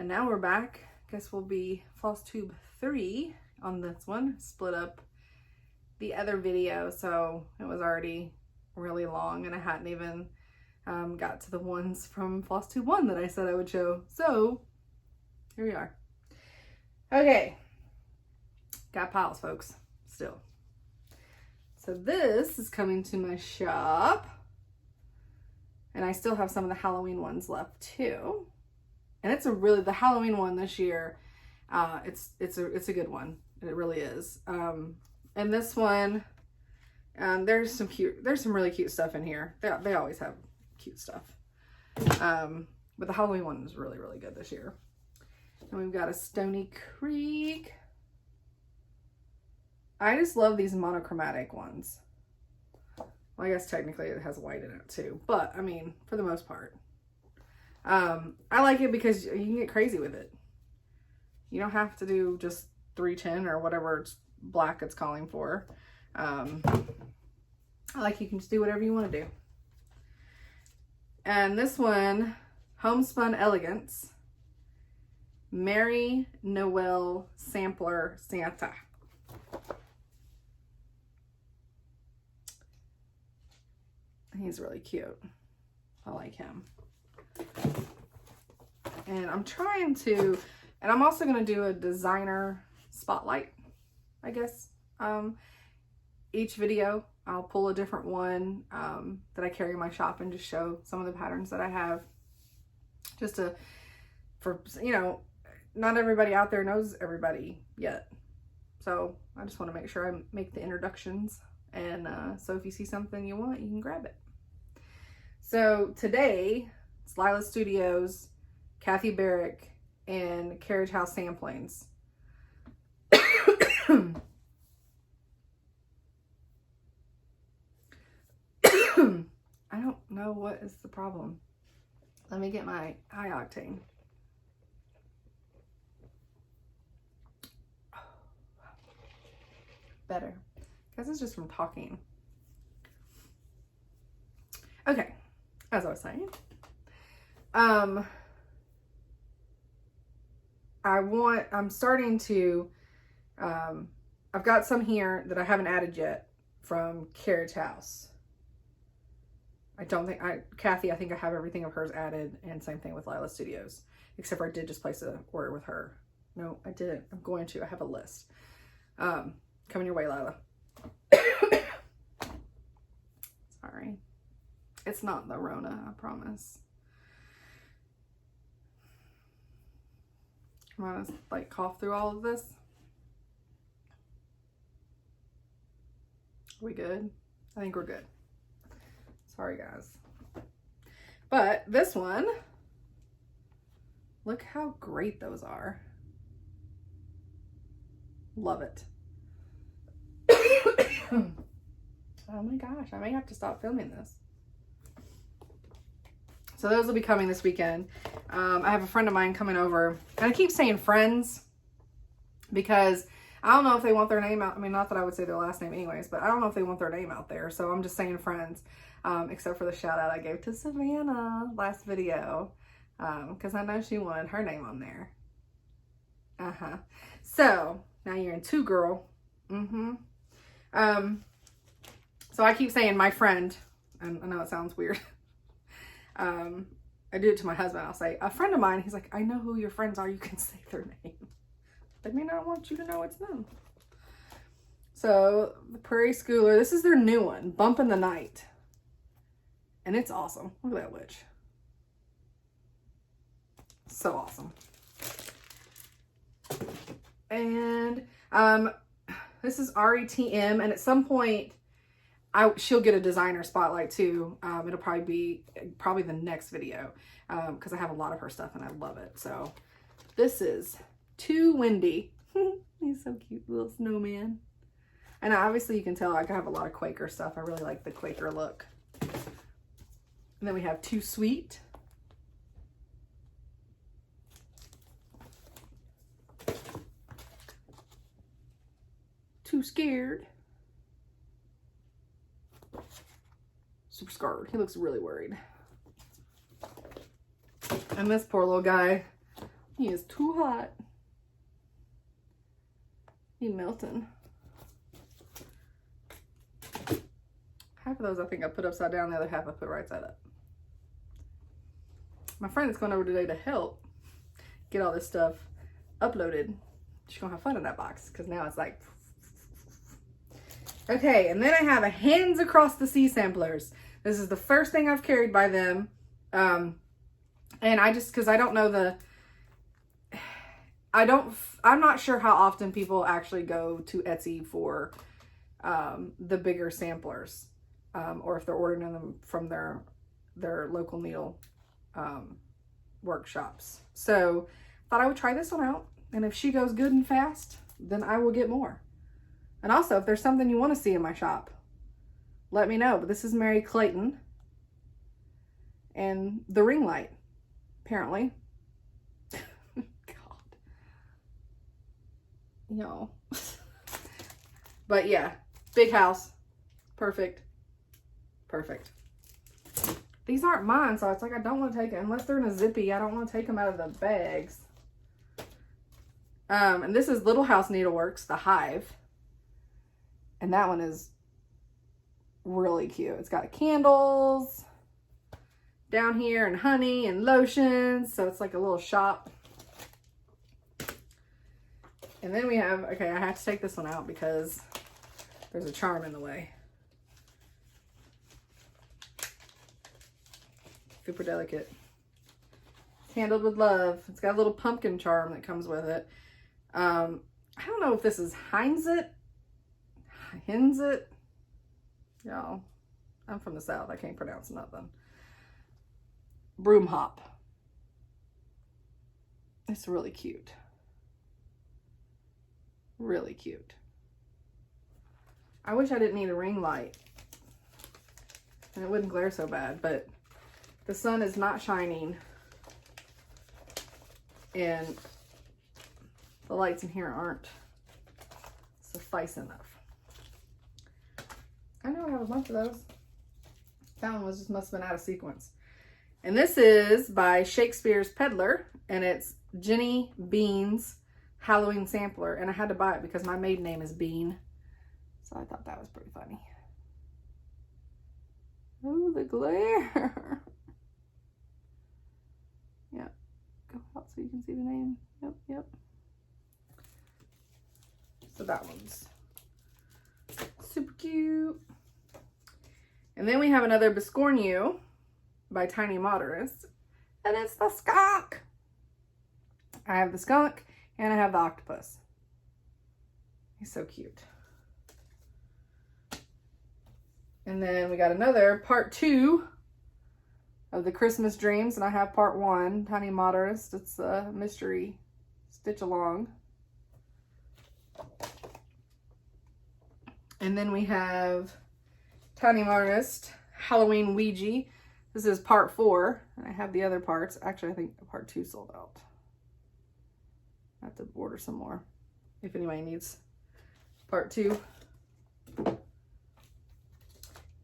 And now we're back. Guess we'll be Flosstube 3 on this one. Split up the other video, so it was already really long and I hadn't even got to the ones from Flosstube 1 that I said I would show. So here we are. Okay. Got piles, folks, still. So this is coming to my shop. And I still have some of the Halloween ones left too. And it's the Halloween one this year, it's a good one. It really is. And this one, there's some really cute stuff in here. They always have cute stuff. But the Halloween one is really, really good this year. And we've got a Stony Creek. I just love these monochromatic ones. Well, I guess technically it has white in it too, but I mean, for the most part. I like it because you can get crazy with it. You don't have to do just 310 or whatever black it's calling for. I like you can just do whatever you want to do. And this one, Homespun Elegance, Merry Noel Sampler Santa. He's really cute. I like him. And I'm trying to, and I'm also going to do a designer spotlight, I guess. Each video, I'll pull a different one that I carry in my shop and just show some of the patterns that I have. Just for, you know, not everybody out there knows everybody yet. So I just want to make sure I make the introductions. And so if you see something you want, you can grab it. So today, it's Lila Studios, Kathy Barrick, and Carriage House Samplings. I don't know what is the problem. Let me get my high octane. Better. I guess it's just from talking. Okay. As I was saying, I'm starting to, I've got some here that I haven't added yet from Carriage House. Kathy, I think I have everything of hers added, and same thing with Lila Studios, except for I did just place an order with her. No, I didn't. I'm going to. I have a list. Coming your way, Lila. Sorry. It's not the Rona, I promise. I'm gonna like cough through all of this. Are we good? I think we're good. Sorry, guys. But this one, look how great those are. Love it. Oh my gosh, I may have to stop filming this. So those will be coming this weekend. I have a friend of mine coming over, and I keep saying friends because I don't know if they want their name out. I mean, not that I would say their last name anyways, but I don't know if they want their name out there. So I'm just saying friends, except for the shout out I gave to Savannah last video, because I know she wanted her name on there. So now you're in two, girl. So I keep saying my friend, and I know it sounds weird. I do it to my husband. I'll say, a friend of mine. He's like, I know who your friends are. You can say their name. They may not want you to know it's them. So the Prairie Schooler, this is their new one, Bump in the Night. And it's awesome. Look at that witch. So awesome. And this is RETM, and at some point she'll get a designer spotlight too. It'll probably be the next video, because I have a lot of her stuff and I love it. So this is Too Windy. He's so cute, little snowman. And obviously you can tell I have a lot of Quaker stuff. I really like the Quaker look. And then we have Too Sweet. Too Scared. Super scared. He looks really worried. And this poor little guy He is too hot. He melting. Half of those I think I put upside down, the other half I put right side up. My friend is going over today to help get all this stuff uploaded. She's gonna have fun in that box because now it's like, okay. And then I have a Hands Across the Sea samplers. This is the first thing I've carried by them. And I just, cause I don't know I'm not sure how often people actually go to Etsy for, the bigger samplers, or if they're ordering them from their local needle, workshops. So thought I would try this one out. And if she goes good and fast, then I will get more. And also, if there's something you want to see in my shop, let me know. But this is Mary Clayton. And the ring light, apparently. God. Y'all. But yeah, big house. Perfect. Perfect. These aren't mine, so it's like I don't want to take it. Unless they're in a zippy, I don't want to take them out of the bags. And this is Little House Needleworks, the Hive. And that one is really cute. It's got candles down here and honey and lotions. So it's like a little shop. And then we have, okay, I have to take this one out because there's a charm in the way. Super delicate. Handled with love. It's got a little pumpkin charm that comes with it. I don't know if this is Hinzit. Y'all, I'm from the South. I can't pronounce nothing. Broom hop. It's really cute. Really cute. I wish I didn't need a ring light. And it wouldn't glare so bad, but the sun is not shining. And the lights in here aren't suffice enough. I know I have a bunch of those. That one was just must have been out of sequence. And this is by Shakespeare's Peddler, and it's Jenny Bean's Halloween sampler. And I had to buy it because my maiden name is Bean. So I thought that was pretty funny. Oh, the glare. Yeah. Go out so you can see the name. Yep, yep. So that one's super cute. And then we have another Biscornu by Tiny Moderist. And it's the skunk. I have the skunk and I have the octopus. He's so cute. And then we got another part 2 of the Christmas Dreams. And I have part 1, Tiny Moderist. It's a mystery stitch along. And then we have Tiny Moderist Halloween Ouija. This is part 4. And I have the other parts. Actually, I think part 2 sold out. I have to order some more if anybody needs part 2.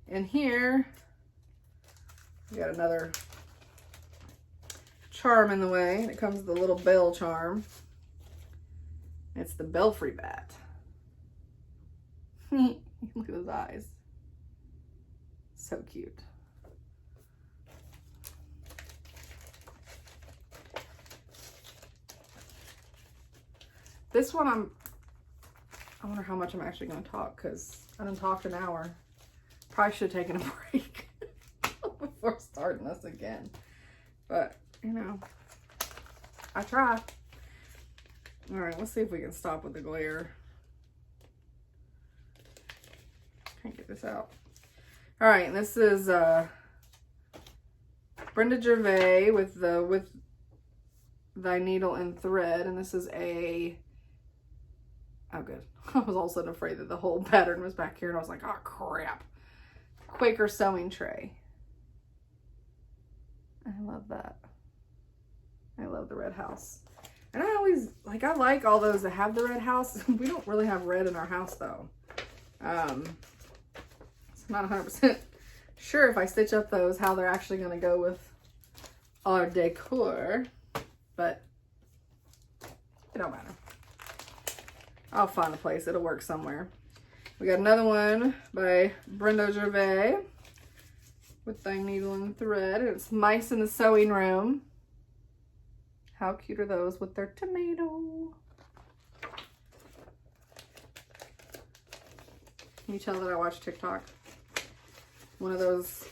And here we got another charm in the way. It comes with a little bell charm. It's the Belfry Bat. Look at his eyes. So cute. This one I wonder how much I'm actually going to talk because I done talked an hour. Probably should have taken a break before starting this again. But, you know, I try. All right, let's see if we can stop with the glare. Can't get this out. All right, this is Brenda Gervais with Thy Needle and Thread, and this is a, oh good. I was all of a sudden afraid that the whole pattern was back here, and I was like, oh crap. Quaker sewing tray. I love that. I love the red house. And I always, like, I like all those that have the red house. We don't really have red in our house, though. So I'm not 100% sure if I stitch up those, how they're actually going to go with our decor. But It don't matter. I'll find a place. It'll work somewhere. We got another one by Brenda Gervais with Thy Needle and Thread. It's Mice in the Sewing Room. How cute are those with their tomato? Can you tell that I watch TikTok? One of those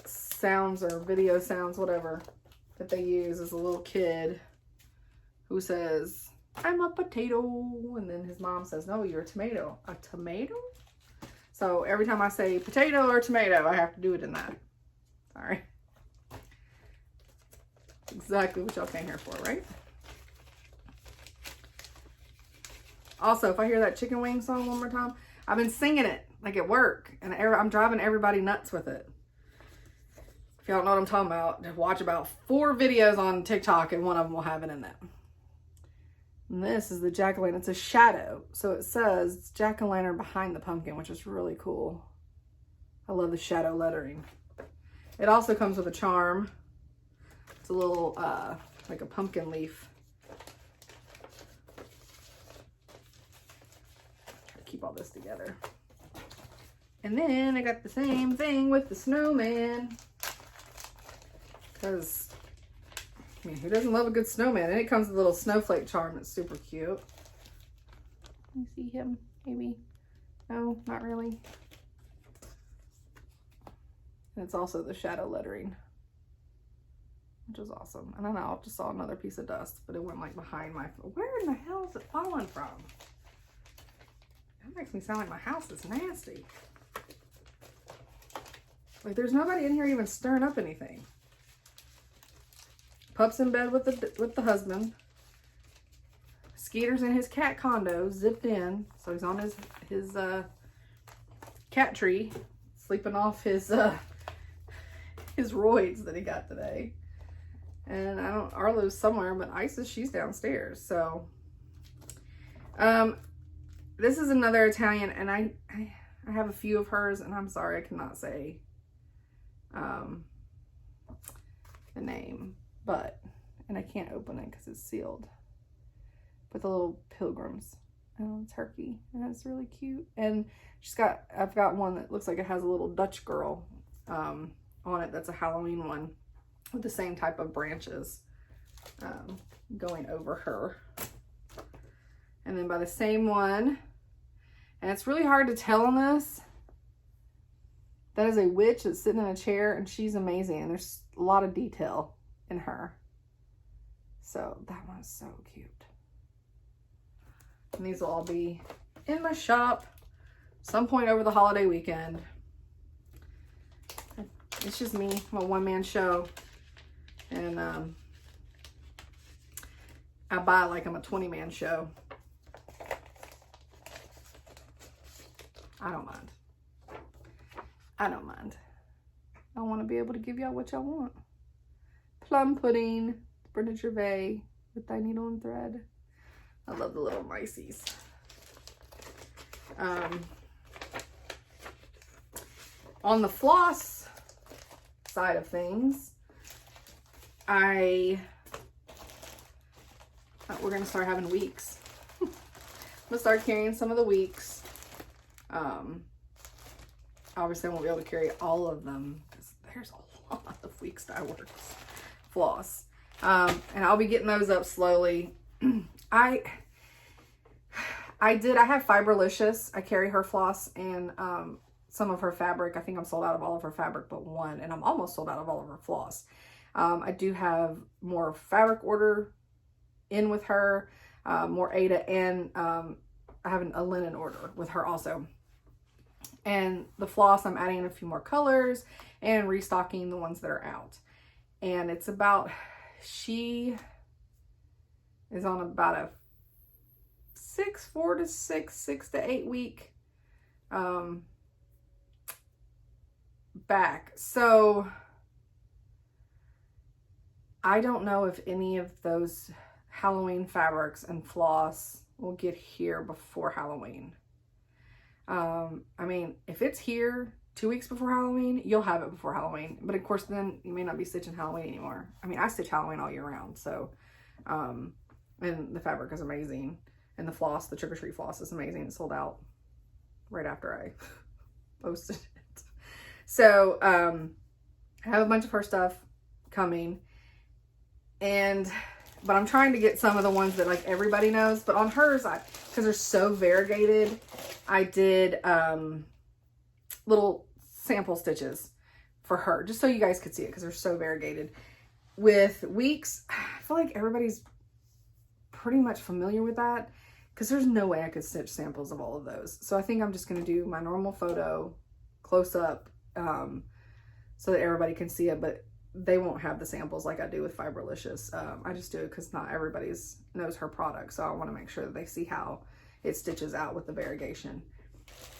sounds or video sounds, whatever, that they use is a little kid who says, I'm a potato. And then his mom says, no, you're a tomato. A tomato? So every time I say potato or tomato, I have to do it in that. Sorry. Exactly what y'all came here for, right? Also, if I hear that chicken wing song one more time, I've been singing it like at work, and I'm driving everybody nuts with it. If y'all don't know what I'm talking about, watch about 4 videos on TikTok, and one of them will have it in it. And this is the jack-o'-lantern. It's a shadow, so it says jack-o'-lantern behind the pumpkin, which is really cool. I love the shadow lettering. It also comes with a charm. It's a little, like a pumpkin leaf. Try to keep all this together. And then I got the same thing with the snowman. Because, I mean, who doesn't love a good snowman? And it comes with a little snowflake charm that's super cute. Can you see him? Maybe? No, not really. And it's also the shadow lettering, which is awesome. And I know I just saw another piece of dust, but it went like behind my, where in the hell is it falling from? That makes me sound like my house is nasty. Like there's nobody in here even stirring up anything. Pup's in bed with the husband. Skeeter's in his cat condo, zipped in. So he's on his cat tree, sleeping off his roids that he got today. And Arlo's somewhere, but Isis, she's downstairs. So, this is another Italian, and I have a few of hers, and I'm sorry I cannot say the name, and I can't open it because it's sealed. But the little pilgrims, turkey, and it's really cute. And I've got one that looks like it has a little Dutch girl on it. That's a Halloween one with the same type of branches going over her. And then by the same one, and it's really hard to tell on this, that is a witch that's sitting in a chair, and she's amazing, and there's a lot of detail in her. So that one's so cute. And these will all be in my shop some point over the holiday weekend. It's just me, my one-man show. And I buy like I'm a 20-man show. I don't mind. I don't mind. I want to be able to give y'all what y'all want. Plum pudding, Brenda Gervais with Thy Needle and Thread. I love the little miceys. On the floss side of things, we're gonna start having weeks. I'm gonna start carrying some of the weeks. Obviously I won't be able to carry all of them because there's a lot of Weeks Dye Works floss. And I'll be getting those up slowly. I have Fiberlicious. I carry her floss and some of her fabric. I think I'm sold out of all of her fabric but one, and I'm almost sold out of all of her floss. I do have more fabric order in with her, more Ada, and I have a linen order with her also. And the floss, I'm adding in a few more colors and restocking the ones that are out. And it's about, she is on about a 4 to 6 to 8 week back. So I don't know if any of those Halloween fabrics and floss will get here before Halloween. I mean, if it's here 2 weeks before Halloween, you'll have it before Halloween. But of course, then you may not be stitching Halloween anymore. I mean, I stitch Halloween all year round. So, And the fabric is amazing. And the floss, the Trick or Treat floss is amazing. It sold out right after I posted it. So I have a bunch of her stuff coming. But I'm trying to get some of the ones that like everybody knows. But on hers, because they're so variegated, I did little sample stitches for her, just so you guys could see it, because they're so variegated. With Weeks, I feel like everybody's pretty much familiar with that, because there's no way I could stitch samples of all of those. So I think I'm just going to do my normal photo close up so that everybody can see it, but they won't have the samples like I do with Fiberlicious. I just do it because not everybody's knows her product, so I want to make sure that they see how it stitches out with the variegation.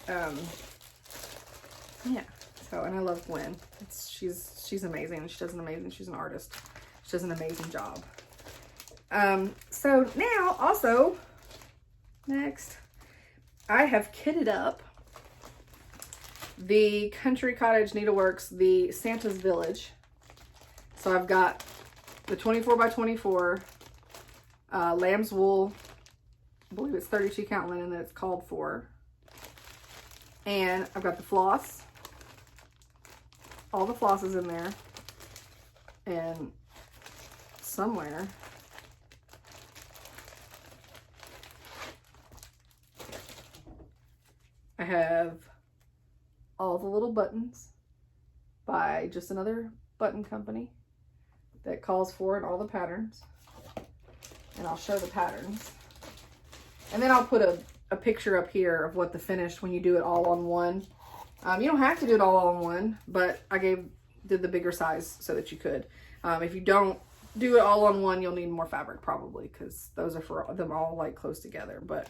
Yeah. So, and I love Gwen. She's amazing. She's an artist. She does an amazing job. So now also next, I have kitted up the Country Cottage Needleworks, the Santa's Village. So I've got the 24 by 24 lamb's wool. I believe it's 32 count linen that it's called for. And I've got the floss. All the floss is in there. And somewhere I have all the little buttons by just another button company that calls for it, all the patterns. And I'll show the patterns. And then I'll put a picture up here of what the finished when you do it all on one. You don't have to do it all on one, but I did the bigger size so that you could. If you don't do it all on one, you'll need more fabric probably, because those are for them all like close together. But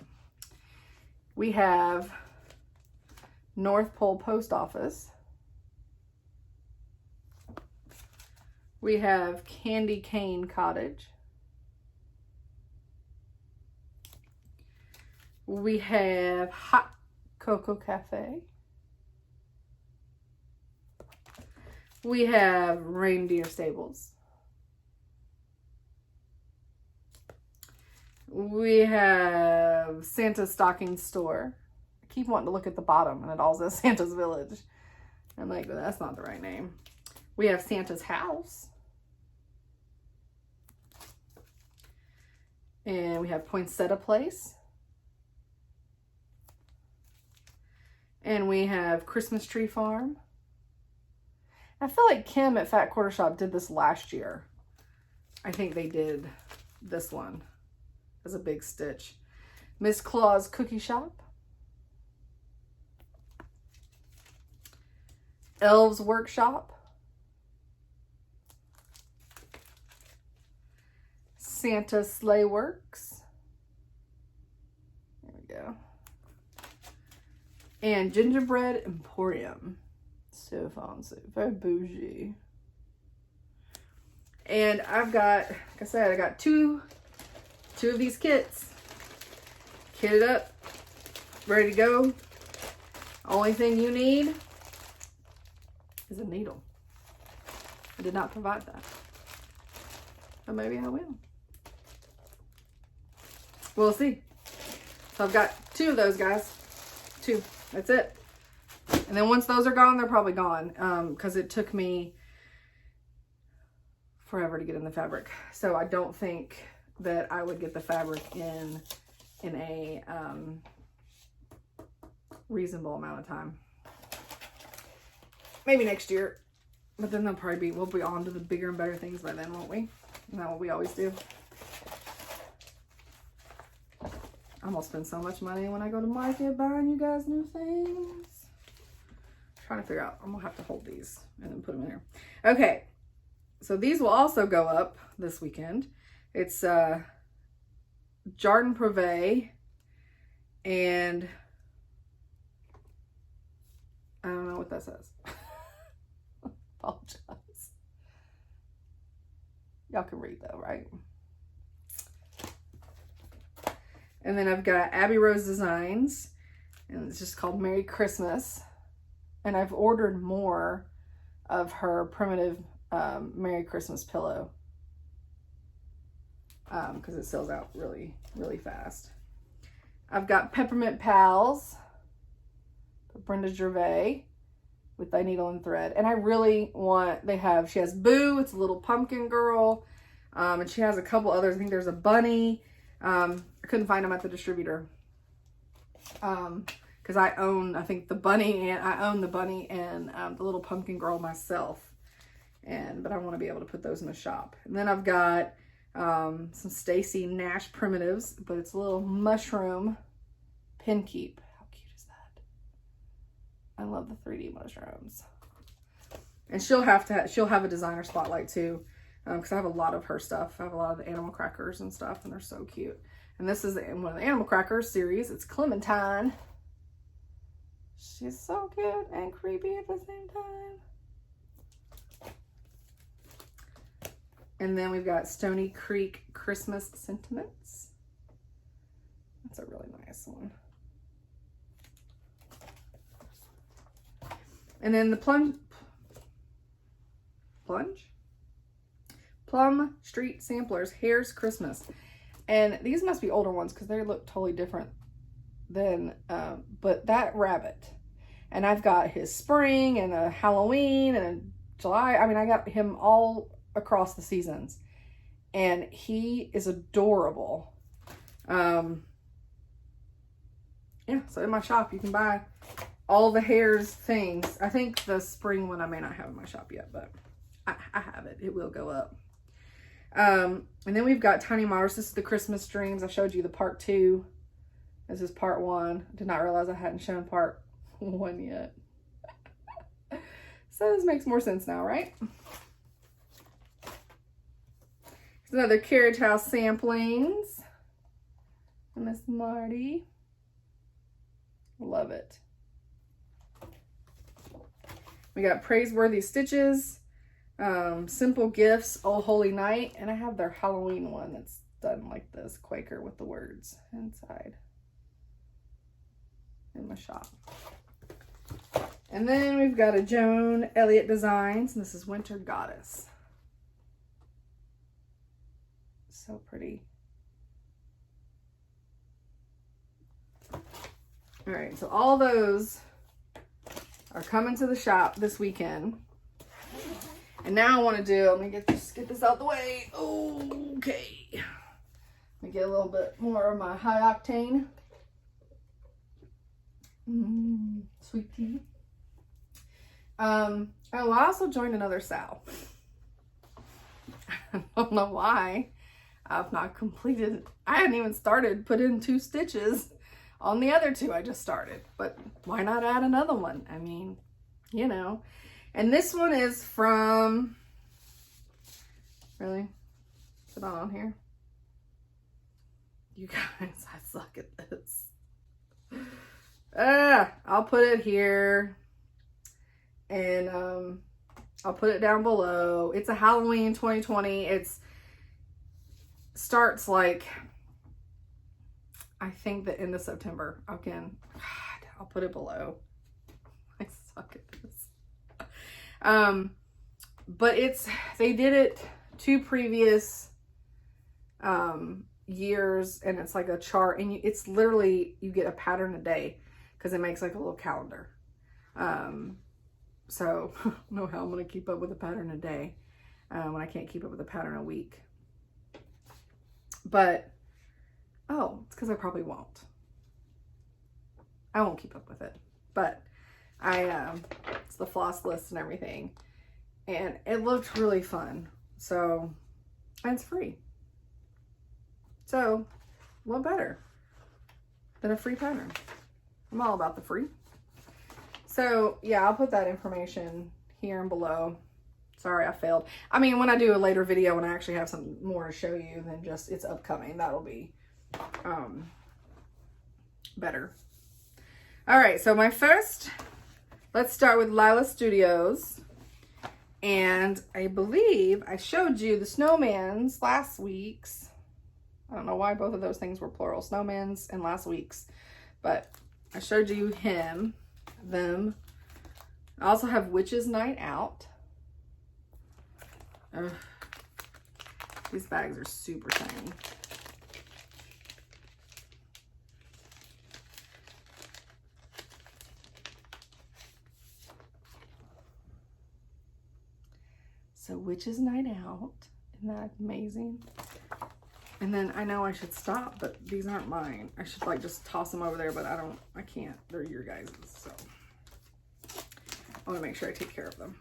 we have North Pole Post Office. We have Candy Cane Cottage. We have Hot Cocoa Cafe. We have Reindeer Stables. We have Santa's Stocking Store. I keep wanting to look at the bottom and it all says Santa's Village. I'm like, well, that's not the right name. We have Santa's House. And we have Poinsettia Place. And we have Christmas Tree Farm. I feel like Kim at Fat Quarter Shop did this last year. I think they did this one as a big stitch. Miss Claus Cookie Shop. Elves Workshop. Santa Sleigh Works. There we go. And Gingerbread Emporium. So fancy, very bougie. And I've got, like I said, I got two of these kits. Kitted up, ready to go. Only thing you need is a needle. I did not provide that. But maybe I will. We'll see. So I've got two of those guys. Two. That's it. And then once those are gone, they're probably gone. Because it took me forever to get in the fabric. So I don't think that I would get the fabric in a reasonable amount of time. Maybe next year. But then we'll be on to the bigger and better things by then, won't we? Isn't that what we always do? I'm gonna spend so much money when I go to market buying you guys new things. Trying to figure out, I'm gonna have to hold these and then put them in here. Okay, so these will also go up this weekend. It's Jardin Privé, and I don't know what that says. Apologize. Y'all can read though, right? And then I've got Abby Rose Designs, and it's just called Merry Christmas. And I've ordered more of her primitive Merry Christmas pillow. because it sells out really, really fast. I've got Peppermint Pals, Brenda Gervais, with Thy Needle and Thread. And I really want, she has Boo, it's a little pumpkin girl. And she has a couple others. I think there's a bunny. I couldn't find them at the distributor. Because I own, I think, the bunny, and I own the bunny and the little pumpkin girl myself. But I want to be able to put those in the shop. And then I've got some Stacy Nash primitives, but it's a little mushroom pin keep. How cute is that? I love the 3D mushrooms. And she'll have a designer spotlight too, because I have a lot of her stuff. I have a lot of the animal crackers and stuff, and they're so cute. And this is one of the animal crackers series. It's Clementine. She's so cute and creepy at the same time. And then we've got Stony Creek Christmas Sentiments. That's a really nice one. And then the Plum Street Samplers, Hare's Christmas. And these must be older ones because they look totally different than, but that rabbit. And I've got his spring and a Halloween and a July. I mean, I got him all across the seasons. And he is adorable. Yeah, so in my shop you can buy all the Hare's things. I think the spring one I may not have in my shop yet, but I have it. It will go up. And then we've got Tiny Mars. This is the Christmas Dreams. I showed you the part 2. This is part 1. Did not realize I hadn't shown part 1 yet. So this makes more sense now, right? There's another Carriage House Samplings. Miss Marty. Love it. We got Praiseworthy Stitches. Simple Gifts, Oh Holy Night, and I have their Halloween one that's done like this, Quaker with the words inside in my shop. And then we've got a Joan Elliott Designs, and this is Winter Goddess. So pretty. All right, so all those are coming to the shop this weekend. And now I want to do, let me get this out the way. Okay. Let me get a little bit more of my high octane. Sweet tea. Oh, I also joined another Sal. I don't know why. I've not completed, I hadn't even started, put in 2 stitches on the other 2 I just started. But why not add another one? I mean, you know. And this one is from, really? Is it on here? You guys, I suck at this. I'll put it here. And I'll put it down below. It's a Halloween 2020. It's starts like, I think the end of September. Again, God, I'll put it below. I suck at this. But they did it 2 previous years, and it's like a chart, and it's literally, you get a pattern a day because it makes like a little calendar. So I don't know how I'm going to keep up with a pattern a day when I can't keep up with a pattern a week. But, oh, it's because I probably won't. I won't keep up with it. But it's the floss list and everything. And it looked really fun. So, and it's free. So, what better than a free pattern? I'm all about the free. So, yeah, I'll put that information here and below. Sorry, I failed. I mean, when I do a later video, when I actually have something more to show you than just it's upcoming, that'll be better. All right, so my first, let's start with Lila Studios. And I believe I showed you the snowmans last week's. I don't know why both of those things were plural, snowmans and last week's, but I showed you them. I also have Witch's Night Out. These bags are super tiny. So Witch's Night Out. Isn't that amazing? And then I know I should stop, but these aren't mine. I should like just toss them over there, but I can't. They're your guys's, so I want to make sure I take care of them.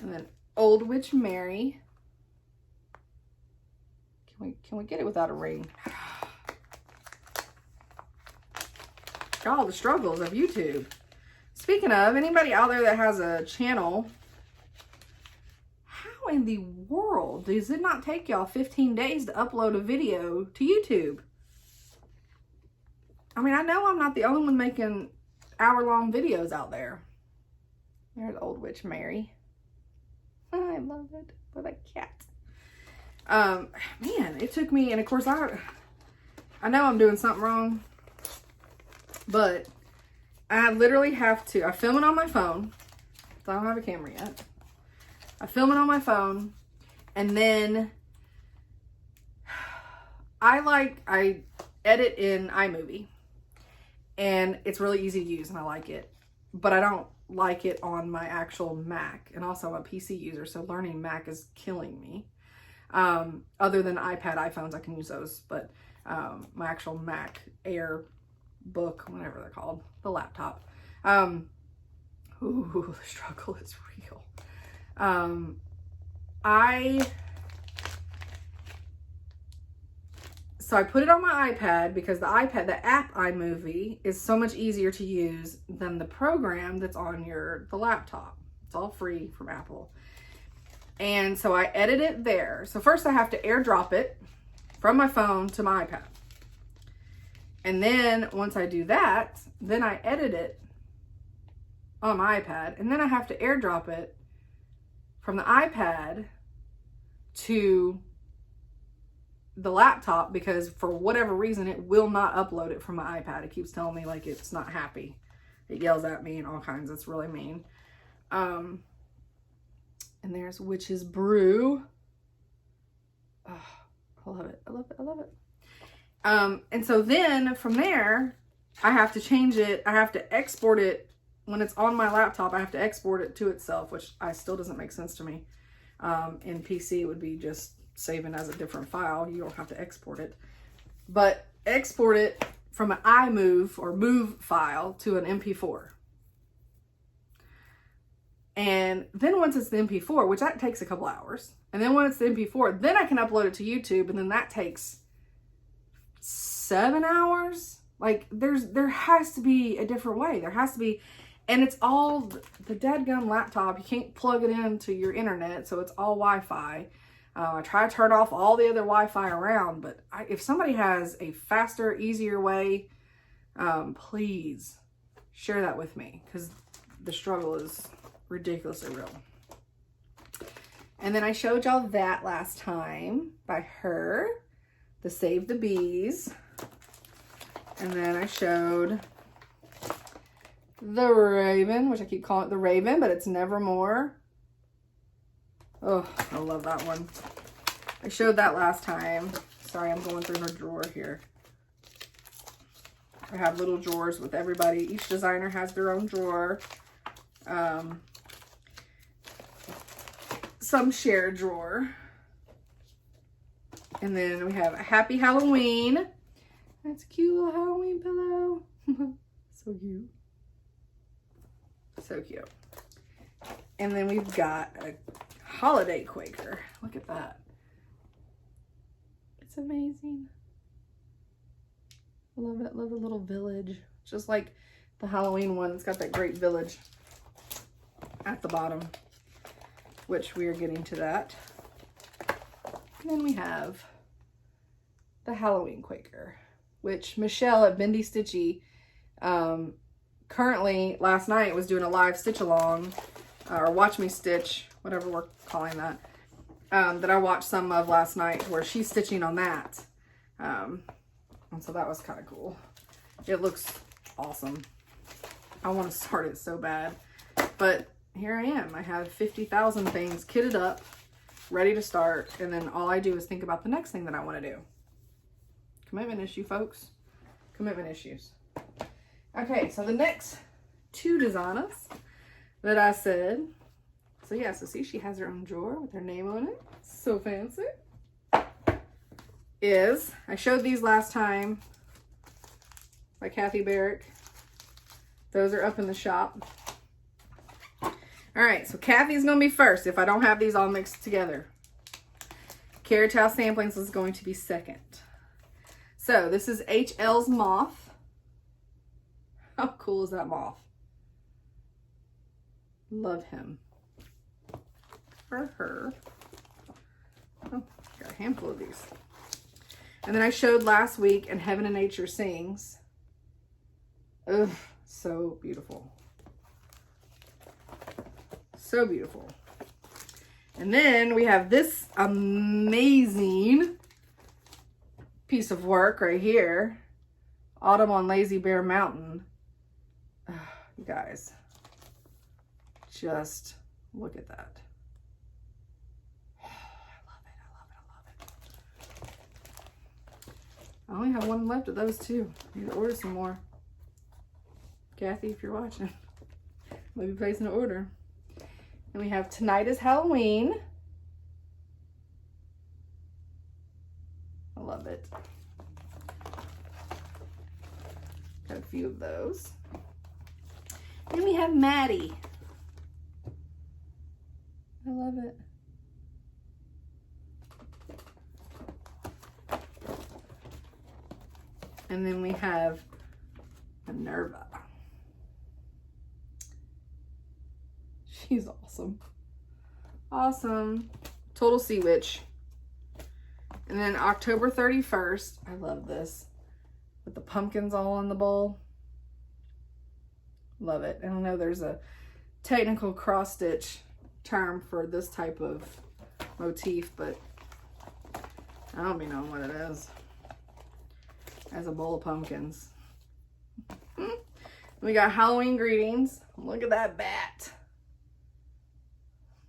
And then Old Witch Mary. Can we get it without a ring? God, the struggles of YouTube. Speaking of, anybody out there that has a channel, how in the world does it not take y'all 15 days to upload a video to YouTube? I mean, I know I'm not the only one making hour-long videos out there. There's Old Witch Mary. I love it. For the cat. Man, it took me, and of course I know I'm doing something wrong, but I literally have to, I film it on my phone, so I don't have a camera yet. I film it on my phone, and then I edit in iMovie, and it's really easy to use, and I like it, but I don't like it on my actual Mac, and also I'm a PC user, so learning Mac is killing me. Other than iPad, iPhones, I can use those, but my actual Mac Air book, whatever they're called, the laptop. Ooh, the struggle is real. So I put it on my iPad because the app iMovie is so much easier to use than the program that's on the laptop. It's all free from Apple. And so I edit it there. So first I have to airdrop it from my phone to my iPad. And then once I do that, then I edit it on my iPad. And then I have to airdrop it from the iPad to the laptop because for whatever reason, it will not upload it from my iPad. It keeps telling me like it's not happy. It yells at me and all kinds. It's really mean. And there's Witch's Brew. Oh, I love it. I love it. I love it. And so then from there, I have to change it. I have to export it when it's on my laptop. I have to export it to itself, which still doesn't make sense to me. In PC, it would be just saving as a different file. You don't have to export it, but export it from an iMove or move file to an MP4. And then once it's the MP4, which that takes a couple hours, and then when it's the MP4, then I can upload it to YouTube, and then that takes 7 hours. Like there has to be a different way. There has to be, and it's all the dadgum laptop. You can't plug it into your internet, so it's all Wi-Fi. I try to turn off all the other Wi-Fi around, but if somebody has a faster, easier way, please share that with me because the struggle is ridiculously real. And then I showed y'all that last time by Hare, the Save the Bees. And then I showed the Raven, which I keep calling it the Raven, but it's Nevermore. Oh, I love that one. I showed that last time. Sorry, I'm going through her drawer here. I have little drawers with everybody. Each designer has their own drawer. Some shared drawer. And then we have a Happy Halloween. That's a cute little Halloween pillow. So cute. So cute. And then we've got a Holiday Quaker. Look at that. It's amazing. I love it. Love the little village. Just like the Halloween one. It's got that great village at the bottom, which we are getting to that. And then we have the Halloween Quaker, which Michelle at Bendy Stitchy currently last night was doing a live stitch along or watch me stitch, whatever we're calling that, that I watched some of last night where she's stitching on that. And so that was kind of cool. It looks awesome. I want to start it so bad, but here I am. I have 50,000 things kitted up, ready to start, and then all I do is think about the next thing that I want to do. Commitment issue, folks. Commitment issues. Okay, so the next two designs that I said, so yeah, so see, she has her own drawer with her name on it. So fancy. Is, I showed these last time by Kathy Barrick. Those are up in the shop. All right, so Kathy's gonna be first if I don't have these all mixed together. Carrot Towel Samplings is going to be second. So this is HL's moth. How cool is that moth? Love him. For her. Oh, got a handful of these. And then I showed last week in Heaven and Nature Sings. Ugh, so beautiful. So beautiful. And then we have this amazing piece of work right here. Autumn on Lazy Bear Mountain. You guys, just look at that. I love it, I love it, I love it. I only have one left of those too. I need to order some more. Kathy, if you're watching, maybe placing an order. And we have Tonight is Halloween. I love it. Got a few of those. Then we have Maddie. I love it. And then we have Minerva. She's awesome. Awesome. Total Sea Witch. And then October 31st, I love this, with the pumpkins all in the bowl. Love it. I don't know, there's a technical cross stitch term for this type of motif, but I don't be knowing what it is. As a bowl of pumpkins. We got Halloween greetings. Look at that bat.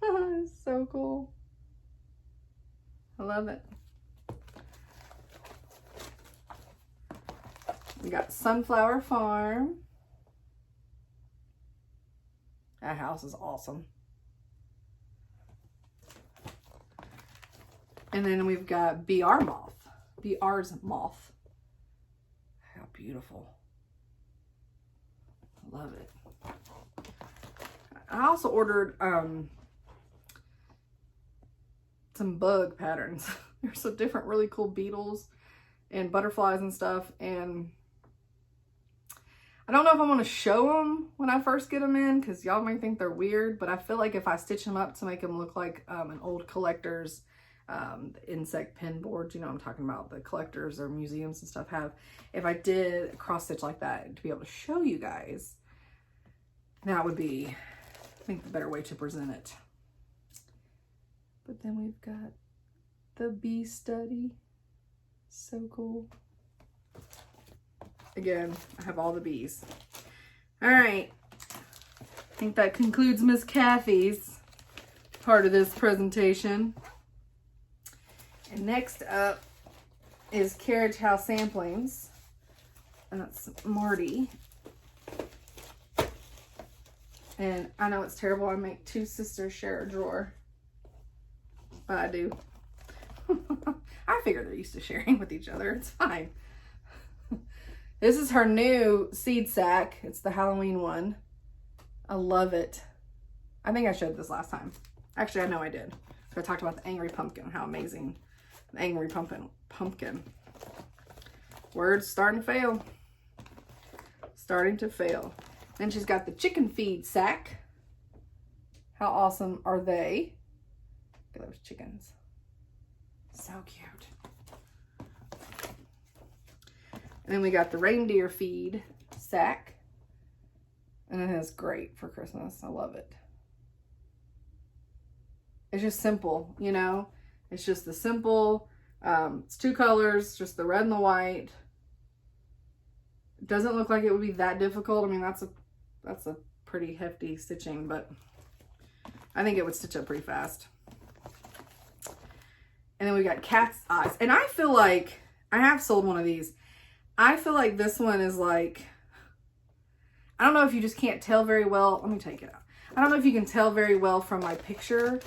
It's so cool. I love it. We got Sunflower Farm. That house is awesome. And then we've got BR Moth. BR's Moth. How beautiful. I love it. I also ordered some bug patterns. There's some different really cool beetles and butterflies and stuff, and I don't know if I want to show them when I first get them in, because y'all may think they're weird, but I feel like if I stitch them up to make them look like an old collector's insect pin board, you know what I'm talking about, the collectors or museums and stuff have, if I did a cross stitch like that to be able to show you guys, that would be, I think, the better way to present it. But then we've got the bee study. So cool. Again, I have all the bees. All right. I think that concludes Miss Kathy's part of this presentation. And next up is Carrot Towel Samplings. And that's Marty. And I know it's terrible. I make two sisters share a drawer. But I do. I figure they're used to sharing with each other. It's fine. This is her new seed sack. It's the Halloween one. I love it. I think I showed this last time. Actually, I know I did. So I talked about the angry pumpkin, how amazing the angry pumpkin. Words starting to fail. Starting to fail. Then she's got the chicken feed sack. How awesome are they? Look at those chickens. So cute. And then we got the reindeer feed sack. And it is great for Christmas. I love it. It's just simple, you know? It's just the simple, it's two colors, just the red and the white. It doesn't look like it would be that difficult. I mean, that's a pretty hefty stitching, but I think it would stitch up pretty fast. And then we got cat's eyes. And I feel like, I have sold one of these. I feel like this one is like, I don't know if you just can't tell very well. Let me take it out. I don't know if you can tell very well from my picture.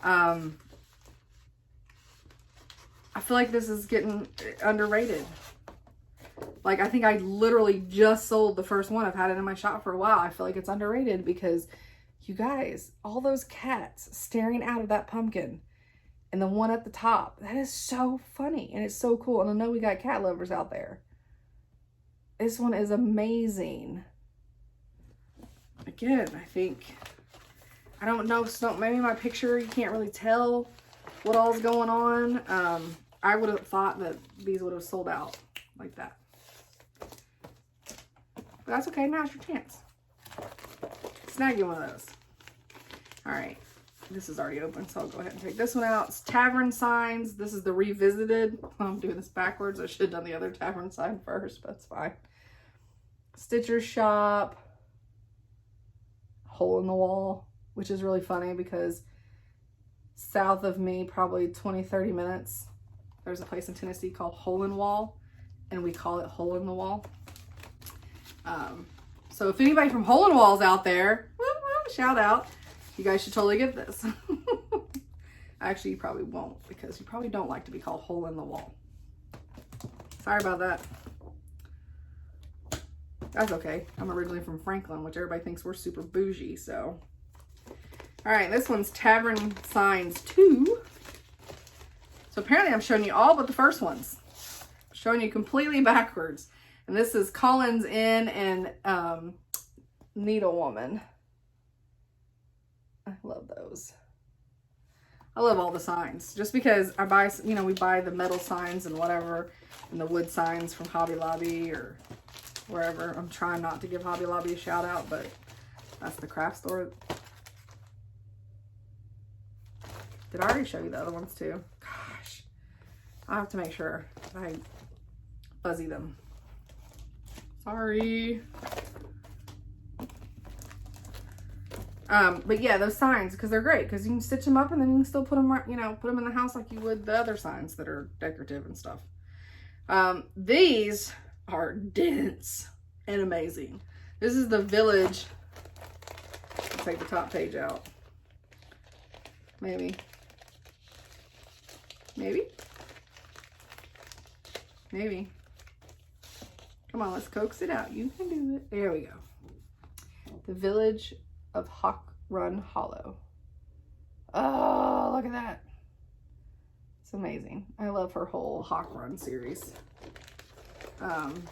I feel like this is getting underrated. Like, I think I literally just sold the first one. I've had it in my shop for a while. I feel like it's underrated because, you guys, all those cats staring out of that pumpkin and the one at the top, that is so funny and it's so cool. And I know we got cat lovers out there. This one is amazing. Again, I think, I don't know, so maybe my picture, you can't really tell what all's going on. I would have thought that these would have sold out like that. But that's okay, now's your chance. Snag you one of those. All right, this is already open, so I'll go ahead and take this one out. It's Tavern Signs. This is the Revisited. I'm doing this backwards. I should have done the other Tavern sign first, but it's fine. Stitcher Shop. Hole in the Wall, which is really funny because south of me, probably 20-30 minutes, there's a place in Tennessee called Hole in Wall, and we call it Hole in the Wall. So if anybody from Hole in Wall's out there, woo woo, shout out. You guys should totally get this. Actually, you probably won't because you probably don't like to be called Hole in the Wall. Sorry about that. That's okay. I'm originally from Franklin, which everybody thinks we're super bougie, so. All right, this one's Tavern Signs 2. So apparently I'm showing you all but the first ones. I'm showing you completely backwards. And this is Collins Inn and Needlewoman. I love those. I love all the signs. Just because I buy, you know, we buy the metal signs and whatever, and the wood signs from Hobby Lobby or wherever. I'm trying not to give Hobby Lobby a shout out, but that's the craft store. Did I already show you the other ones too? Gosh, I have to make sure I fuzzy them. Sorry. But yeah, those signs, because they're great, because you can stitch them up and then you can still put them, you know, put them in the house like you would the other signs that are decorative and stuff. These are dense and amazing. This is the Village. I'll take the top page out. Maybe. Come on, let's coax it out. You can do it. There we go. The Village of Hawk Run Hollow. Oh, look at that. It's amazing. I love her whole Hawk Run series. And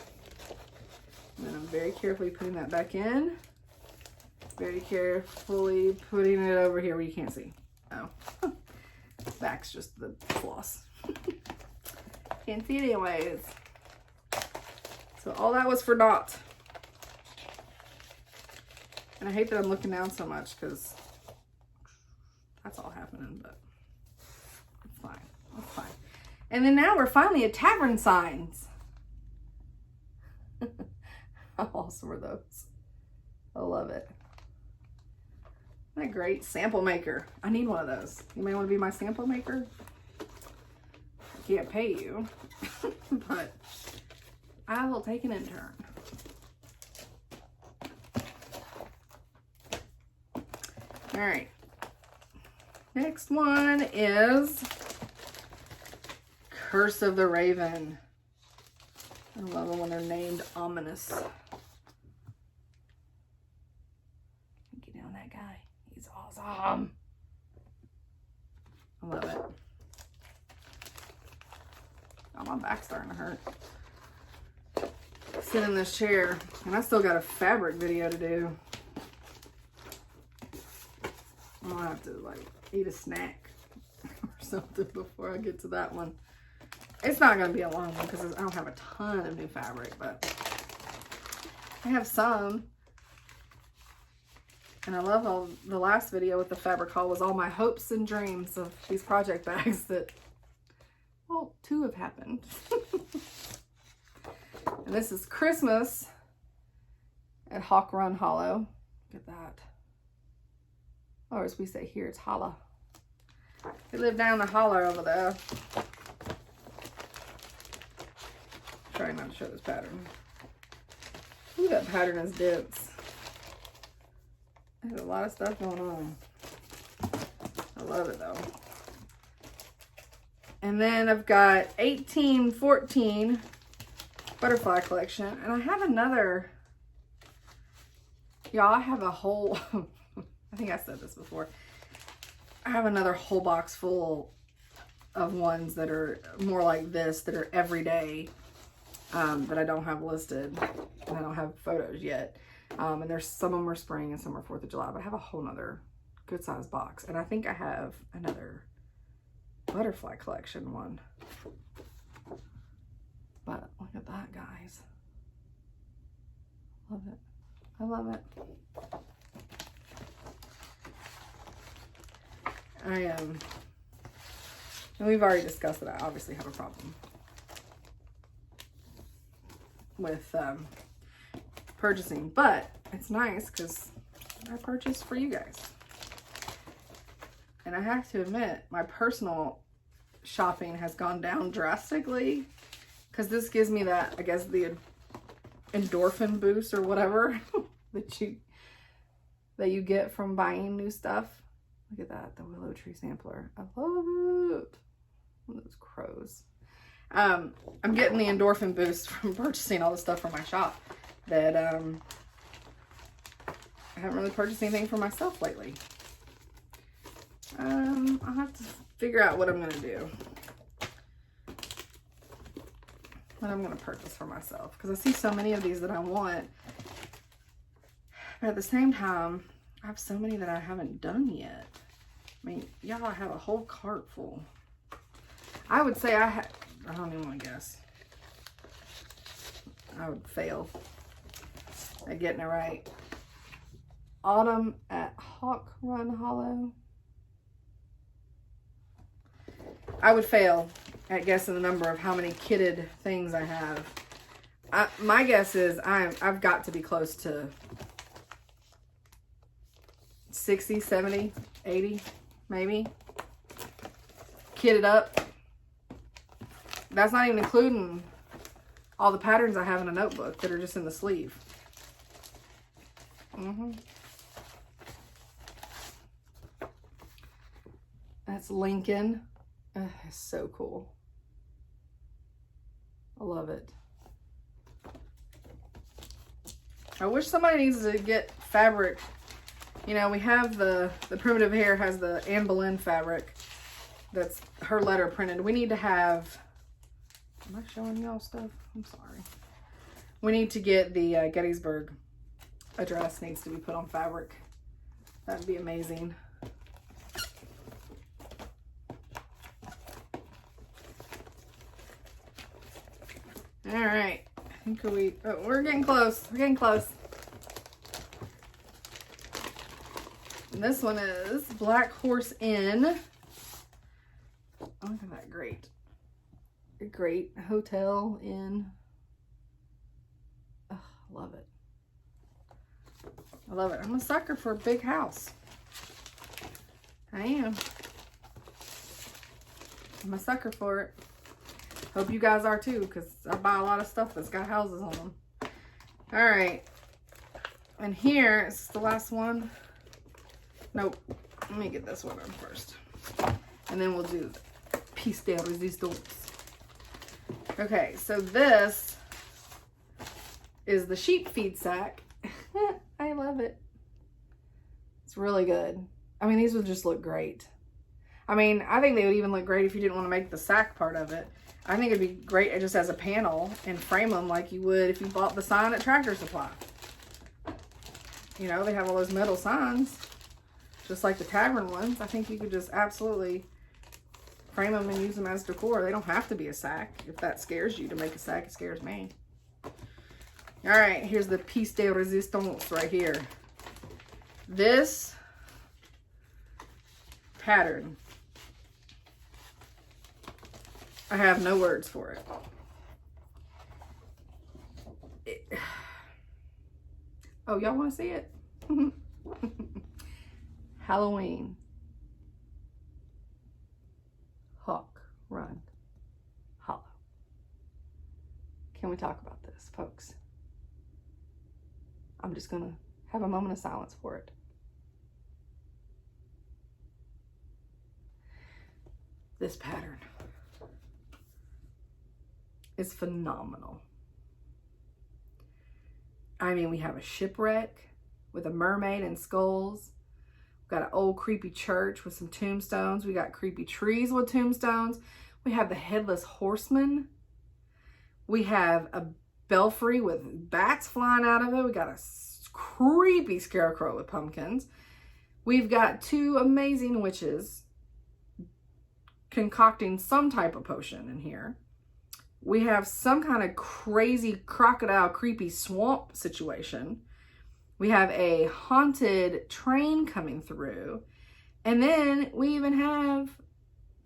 then I'm very carefully putting that back in. Very carefully putting it over here where you can't see. Oh, back's just the floss. Can't see it anyways. So all that was for naught. And I hate that I'm looking down so much because that's all happening, but it's fine. It's fine. And then now we're finally at Tavern Signs. How awesome are those? I love it. Isn't that great? Sample maker. I need one of those. You may want to be my sample maker. I can't pay you, but I will take an intern. All right. Next one is Curse of the Raven. I love them when they're named ominous. Get down that guy. He's awesome. I love it. Oh, my back's starting to hurt. Sit in this chair, and I still got a fabric video to do. I'm gonna have to like eat a snack or something before I get to that one. It's not gonna be a long one because I don't have a ton of new fabric, but I have some. And I love all the last video with the fabric haul was all my hopes and dreams of these project bags that, well, 2 have happened. And this is Christmas at Hawk Run Hollow. Look at that. Or as we say here, it's holla. They live down the holler over there. Trying not to show this pattern. Ooh, that pattern is dense. There's a lot of stuff going on. I love it though. And then I've got 1814 butterfly collection. And I have another, y'all, I have a whole, I think I said this before. I have another whole box full of ones that are more like this, that are everyday, that I don't have listed. And I don't have photos yet. And there's some of them are spring and some are 4th of July, but I have a whole nother good size box. And I think I have another butterfly collection one. But look at that, guys. Love it. I love it. And we've already discussed that I obviously have a problem with purchasing, but it's nice because I purchased for you guys. And I have to admit, my personal shopping has gone down drastically because this gives me that, I guess, the endorphin boost or whatever that you get from buying new stuff. Look at that, the willow tree sampler. I love it. Those crows. I'm getting the endorphin boost from purchasing all the stuff from my shop that I haven't really purchased anything for myself lately. I'll have to figure out what I'm gonna do. What I'm gonna purchase for myself. Because I see so many of these that I want. But at the same time, I have so many that I haven't done yet. I mean, y'all, I have a whole cart full. I would say I don't even want to guess. I would fail at getting it right. Autumn at Hawk Run Hollow. I would fail at guessing the number of how many kitted things I have. My guess is I've got to be close to 60, 70, 80, maybe. Kitted up. That's not even including all the patterns I have in a notebook that are just in the sleeve. That's Lincoln. It's so cool. I love it. I wish somebody needs to get fabric. You know, we have the Primitive Hare has the Anne Boleyn fabric. That's her letter printed. We need to have, am I showing y'all stuff? I'm sorry. We need to get the Gettysburg address needs to be put on fabric. That would be amazing. All right. I think we're getting close. We're getting close. And this one is Black Horse Inn. Oh, look at that great hotel inn. Oh, I love it. I love it. I'm a sucker for a big house. I am. I'm a sucker for it. Hope you guys are too, because I buy a lot of stuff that's got houses on them. All right. And here is the last one. Nope. Let me get this one on first. And then we'll do the piece de resistance. Okay, so this is the sheep feed sack. I love it. It's really good. I mean, these would just look great. I mean, I think they would even look great if you didn't want to make the sack part of it. I think it'd be great just as a panel and frame them like you would if you bought the sign at Tractor Supply. You know, they have all those metal signs, just like the tavern ones. I think you could just absolutely frame them and use them as decor. They don't have to be a sack. If that scares you to make a sack, it scares me. All right, here's the piece de resistance right here. This pattern, I have no words for it. Oh, y'all want to see it? Halloween. Hook, run, hollow. Can we talk about this, folks? I'm just gonna have a moment of silence for it. This pattern is phenomenal. I mean, we have a shipwreck with a mermaid and skulls. We've got an old creepy church with some tombstones. We got creepy trees with tombstones. We have the headless horseman. We have a belfry with bats flying out of it. We got a creepy scarecrow with pumpkins. We've got two amazing witches concocting some type of potion in here. We have some kind of crazy crocodile creepy swamp situation. We have a haunted train coming through. And then we even have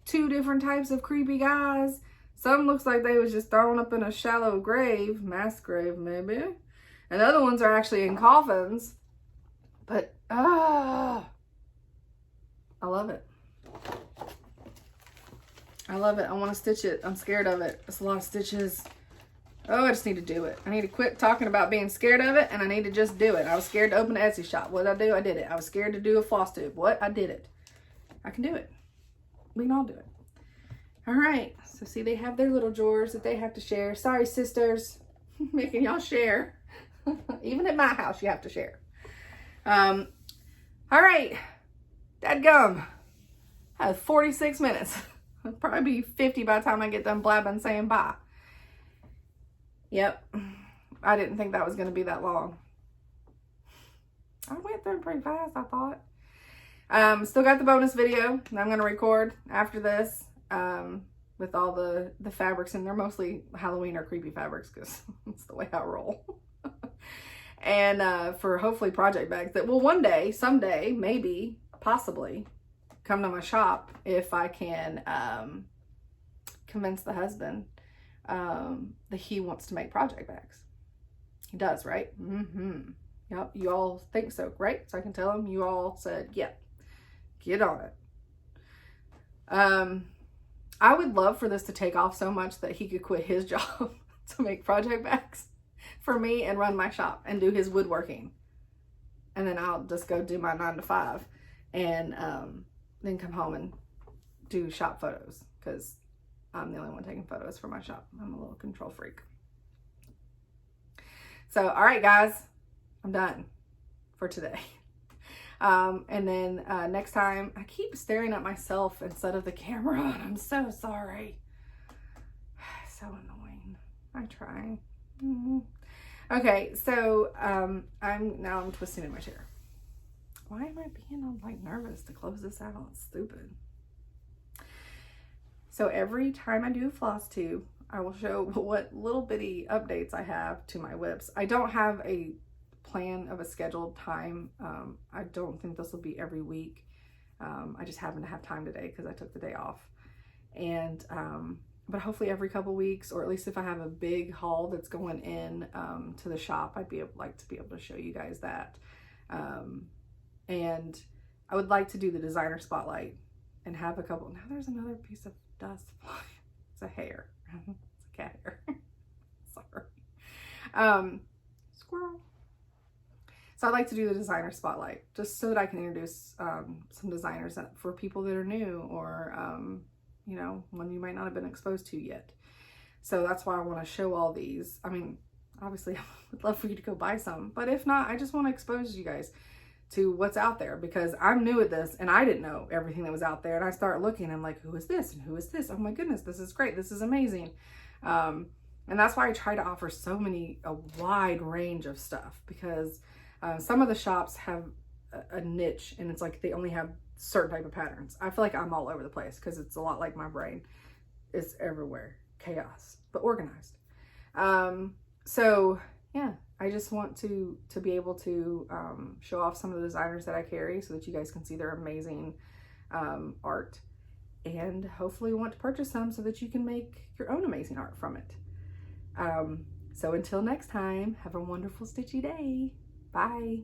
two different types of creepy guys. Some looks like they was just thrown up in a shallow grave, mass grave maybe. And the other ones are actually in coffins. But, I love it. I love it. I want to stitch it. I'm scared of it. It's a lot of stitches. Oh, I just need to do it. I need to quit talking about being scared of it, and I need to just do it. I was scared to open an Etsy shop. What did I do? I did it. I was scared to do a Flosstube. What? I did it. I can do it. We can all do it. All right. So see, they have their little drawers that they have to share. Sorry, sisters. Making y'all share. Even at my house, you have to share. All right. Dadgum. I have 46 minutes. It'll probably be 50 by the time I get done blabbing saying bye. Yep. I didn't think that was going to be that long. I went through pretty fast, I thought. Still got the bonus video that I'm going to record after this with all the fabrics, and they're mostly Halloween or creepy fabrics because it's the way I roll. And for hopefully project bags that will one day, someday, maybe, possibly come to my shop if I can convince the husband that he wants to make project bags. He does, right? Yep, you all think so, right? So I can tell him you all said, yep, get on it. I would love for this to take off so much that he could quit his job to make project bags for me and run my shop and do his woodworking. And then I'll just go do my 9 to 5 and then come home and do shop photos because I'm the only one taking photos for my shop. I'm a little control freak. So, all right, guys, I'm done for today. And then next time, I keep staring at myself instead of the camera, and I'm so sorry. So annoying. I try. Okay, so I'm twisting in my chair. Why am I being all like nervous to close this out? It's stupid. So every time I do a floss tube, I will show what little bitty updates I have to my whips. I don't have a plan of a scheduled time. I don't think this will be every week. I just happen to have time today because I took the day off. And but hopefully every couple weeks, or at least if I have a big haul that's going in to the shop, I'd like to be able to show you guys that. And I would like to do the designer spotlight and have a couple. Now there's another piece of dust. It's a hair. It's a cat hair. Sorry. Squirrel. So I'd like to do the designer spotlight just so that I can introduce some designers for people that are new or, you know, one you might not have been exposed to yet. So that's why I want to show all these. I mean, obviously I would love for you to go buy some, but if not, I just want to expose you guys to what's out there because I'm new at this and I didn't know everything that was out there. And I start looking and I'm like, who is this? And who is this? Oh my goodness, this is great. This is amazing. And that's why I try to offer a wide range of stuff because some of the shops have a niche and it's like they only have certain type of patterns. I feel like I'm all over the place because it's a lot like my brain. It's everywhere. Chaos, but organized. So yeah, I just want to be able to show off some of the designers that I carry so that you guys can see their amazing art and hopefully want to purchase some so that you can make your own amazing art from it. So until next time, have a wonderful stitchy day. Bye.